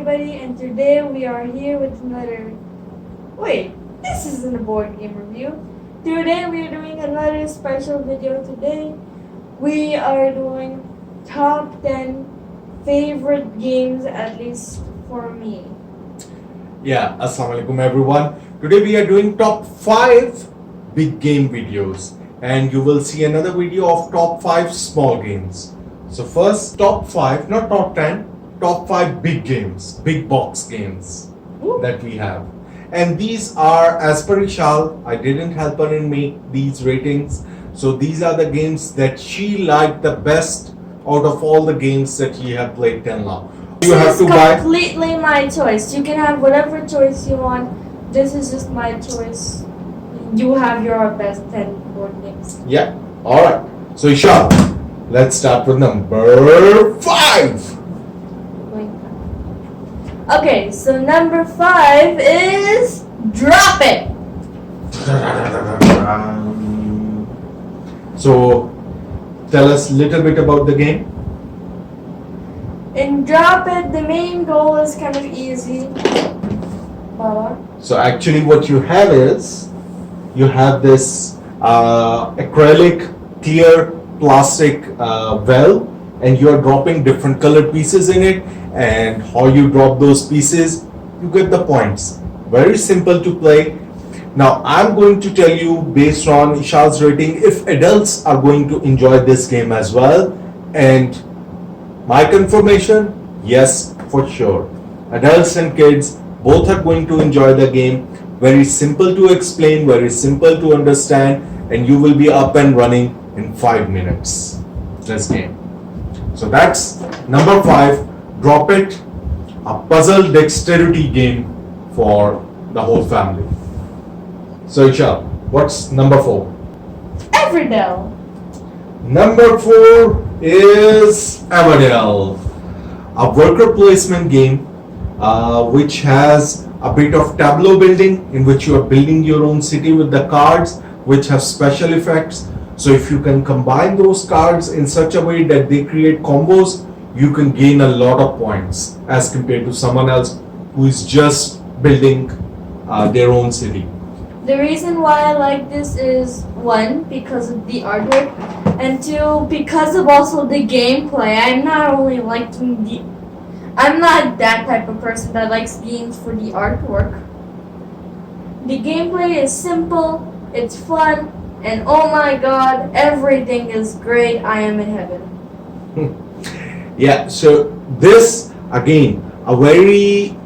everybody, and today we are here with another. Wait, this isn't a board game review. Today we are doing another special video. Today we are doing top 10 favorite games, at least for me. Yeah, Assalamualaikum everyone. Today we are doing top 5 big game videos, and you will see another video of top 5 small games. So first top 5, not top 10, top 5 big games, big box games that we have. And these are as per Eshaal. I didn't help her in make these ratings. So these are the games that she liked the best out of all the games that he have played till now. You have to buy completely my choice. You can have whatever choice you want. This is just my choice. You have your best 10 board games. Yeah. All right. So Eshaal, let's start with number 5. Okay, so number 5 is Drop It. So tell us a little bit about the game. In Drop It, the main goal is kind of easy. So actually what you have is, you have this acrylic clear plastic well, and you are dropping different colored pieces in it, and how you drop those pieces, you get the points. Very simple to play. Now I'm going to tell you based on Eshaal's rating if adults are going to enjoy this game as well, and my confirmation, yes, for sure. Adults and kids both are going to enjoy the game. Very simple to explain, very simple to understand, and you will be up and running in 5 minutes. This game. So that's number 5. Drop It, a puzzle dexterity game for the whole family. So Eshaal, what's number 4? Everdell. Number 4 is Everdell, a worker placement game which has a bit of tableau building, in which you are building your own city with the cards which have special effects. So if you can combine those cards in such a way that they create combos, you can gain a lot of points as compared to someone else who is just building their own city. The reason why I like this is 1, because of the artwork, and 2, because of also the gameplay. I'm not that type of person that likes games for the artwork. The gameplay is simple, it's fun, and oh my god, everything is great. I am in heaven. Yeah, so this again, a very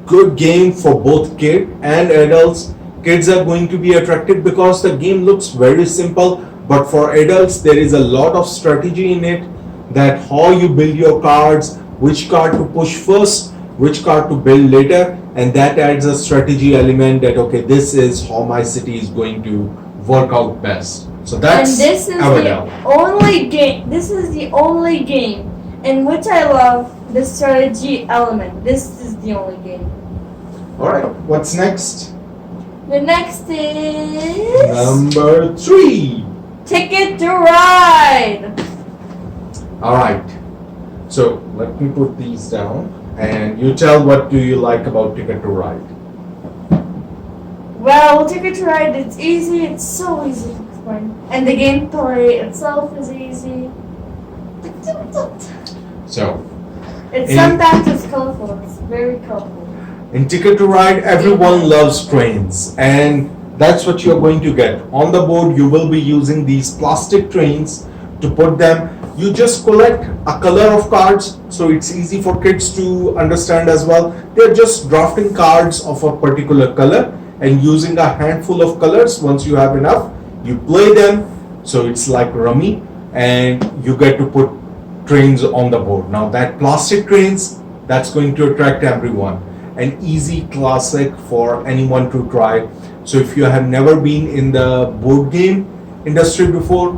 good game for both kids and adults. Kids are going to be attracted because the game looks very simple, but for adults there is a lot of strategy in it, that how you build your cards, which card to push first, which card to build later, and that adds a strategy element that okay, this is how my city is going to work out best. So that's and this is Everdell. the only game. This is the only game in which I love the strategy element. This is the only game. All right, what's next? The next is Number 3. Ticket to Ride. All right. So let me put these down, and you tell what do you like about Ticket to Ride. Well, Ticket to Ride, it's easy. It's so easy to explain, and the gameplay itself is easy. So Sometimes it's colorful. It's very colorful. in Ticket to Ride, everyone loves trains, and that's what you're going to get. On the board, you will be using these plastic trains to put them. You just collect a color of cards, so it's easy for kids to understand as well. They're just drafting cards of a particular color and using a handful of colors. Once you have enough, you play them. So it's like rummy, and you get to put trains on the board. Now that plastic trains, that's going to attract everyone. An easy classic for anyone to try. So if you have never been in the board game industry before,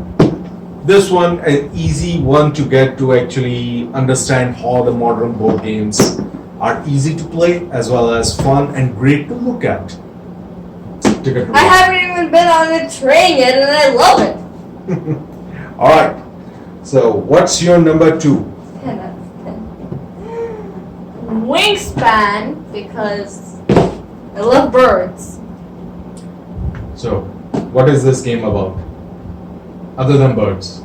this one an easy one to get to actually understand how the modern board games are easy to play as well as fun and great to look at. I haven't even been on a train yet, and I love it. All right. So what's your number 2? 10 out of 10. Wingspan because I love birds. So, what is this game about? Other than birds?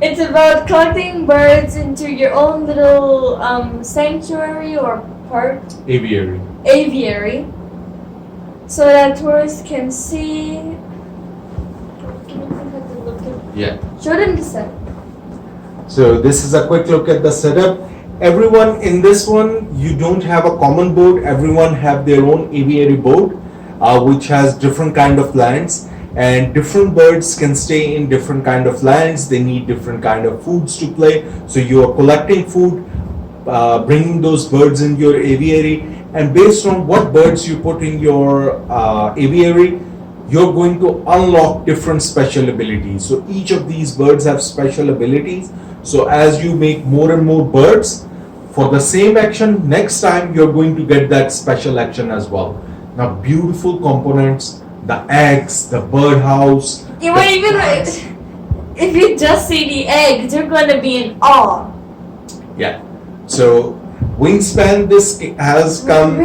It's about collecting birds into your own little sanctuary or park. Aviary. So that tourists can see. Yeah. Show them the setup. So this is a quick look at the setup. Everyone in this one, you don't have a common board. Everyone have their own aviary board, which has different kind of lands, and different birds can stay in different kind of lands. They need different kind of foods to play. So you are collecting food, bringing those birds in your aviary, and based on what birds you put in your aviary, you're going to unlock different special abilities. So each of these birds have special abilities. So as you make more and more birds for the same action, next time you're going to get that special action as well. Now, beautiful components, the eggs, the birdhouse. If you just see the eggs, you're gonna be in awe. Yeah. So Wingspan, this has come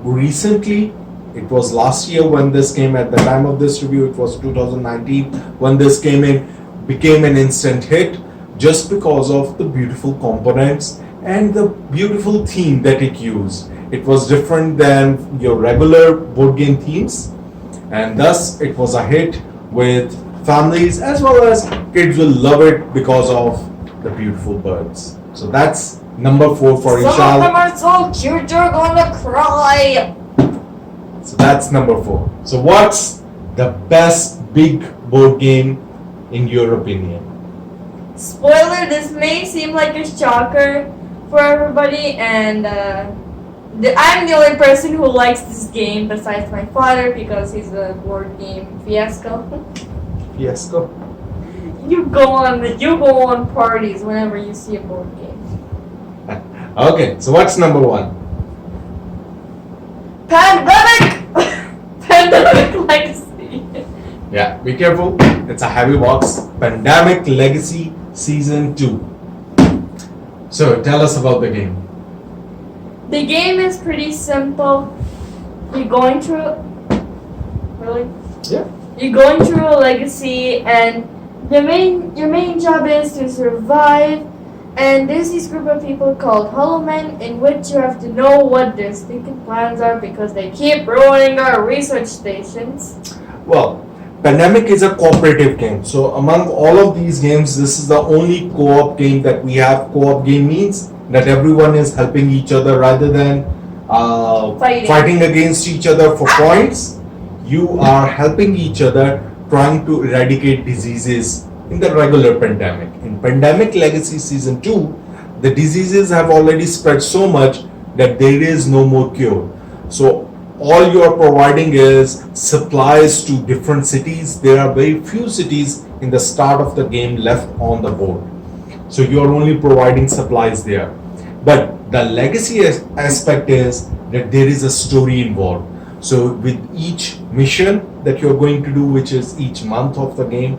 recently. It was last year when this came. At the time of this review, it was 2019 when this came in, became an instant hit just because of the beautiful components and the beautiful theme that it used. It was different than your regular board game themes, and thus it was a hit with families as well as kids will love it because of the beautiful birds. So that's number 4 for Eshaal. Some of them are so cute, you're gonna cry. So that's number 4. So what's the best big board game in your opinion? Spoiler, this may seem like a shocker for everybody, and I'm the only person who likes this game besides my father because he's a board game fiasco. Fiasco? You go on parties whenever you see a board game. Okay, so what's number 1? Pandemic! Pandemic Legacy. Yeah, be careful. It's a heavy box. Pandemic Legacy Season 2. So tell us about the game. The game is pretty simple. You're going through. Really? Yeah. You're going through a legacy, and your main job is to survive. And there's this group of people called Hollow Men, in which you have to know what their stinking plans are because they keep ruining our research stations. Well, Pandemic is a cooperative game. So among all of these games, this is the only co-op game that we have. Co-op game means that everyone is helping each other rather than fighting against each other for points. You are helping each other trying to eradicate diseases in the regular Pandemic. In Pandemic Legacy Season 2, the diseases have already spread so much that there is no more cure. So all you are providing is supplies to different cities. There are very few cities in the start of the game left on the board. So you are only providing supplies there. But the legacy aspect is that there is a story involved. So with each mission that you're going to do, which is each month of the game,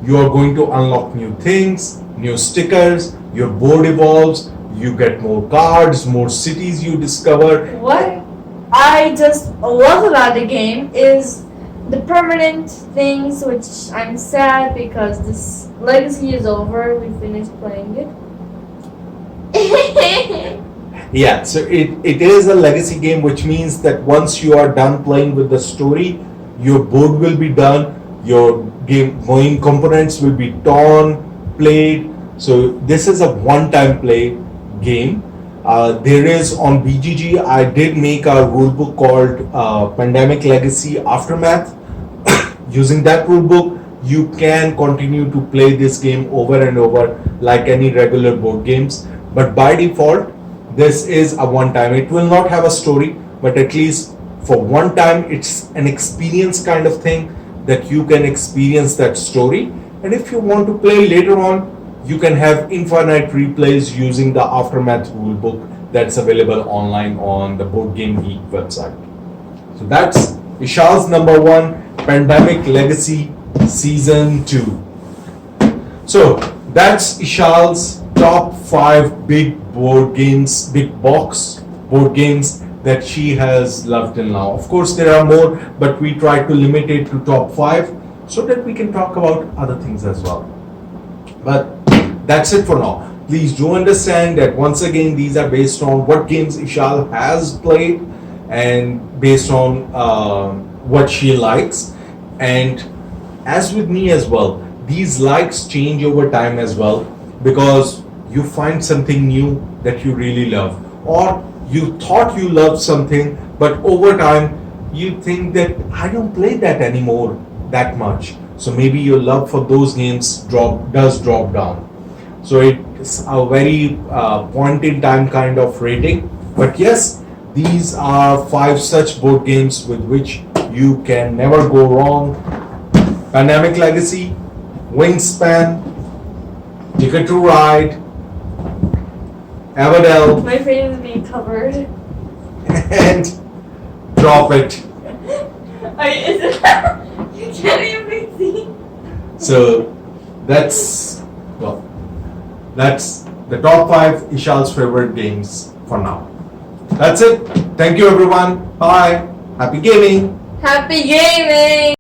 you are going to unlock new things, new stickers, your board evolves, you get more cards, more cities you discover. What I just love about the game is the permanent things, which I'm sad because this legacy is over. We finished playing it. Yeah, so it is a legacy game, which means that once you are done playing with the story, your board will be done, your game components will be torn, played. So this is a one-time play game. There is on BGG, I did make a rulebook called Pandemic Legacy Aftermath. Using that rulebook, you can continue to play this game over and over like any regular board games. But by default, this is a one-time. It will not have a story, but at least for one time, it's an experience kind of thing that you can experience that story. And if you want to play later on, you can have infinite replays using the Aftermath rulebook that's available online on the Board Game Geek website. So that's Eshaal's number 1, Pandemic Legacy Season 2. So that's Eshaal's top 5 big board games, big box board games that she has loved till now. Of course, there are more, but we try to limit it to top 5 so that we can talk about other things as well. But that's it for now. Please do understand that once again, these are based on what games Eshaal has played and based on what she likes. And as with me as well, these likes change over time as well, because you find something new that you really love, or you thought you loved something, but over time you think that I don't play that anymore that much. So maybe your love for those games does drop down. So it's a very point in time kind of rating. But yes, these are 5 such board games with which you can never go wrong. Pandemic Legacy, Wingspan, Ticket to Ride, Everdell, My face is being covered. and Drop It. Is it? You can't even see. So that's the top 5 Ishaal's favorite games for now. That's it. Thank you everyone. Bye. Happy gaming. Happy gaming!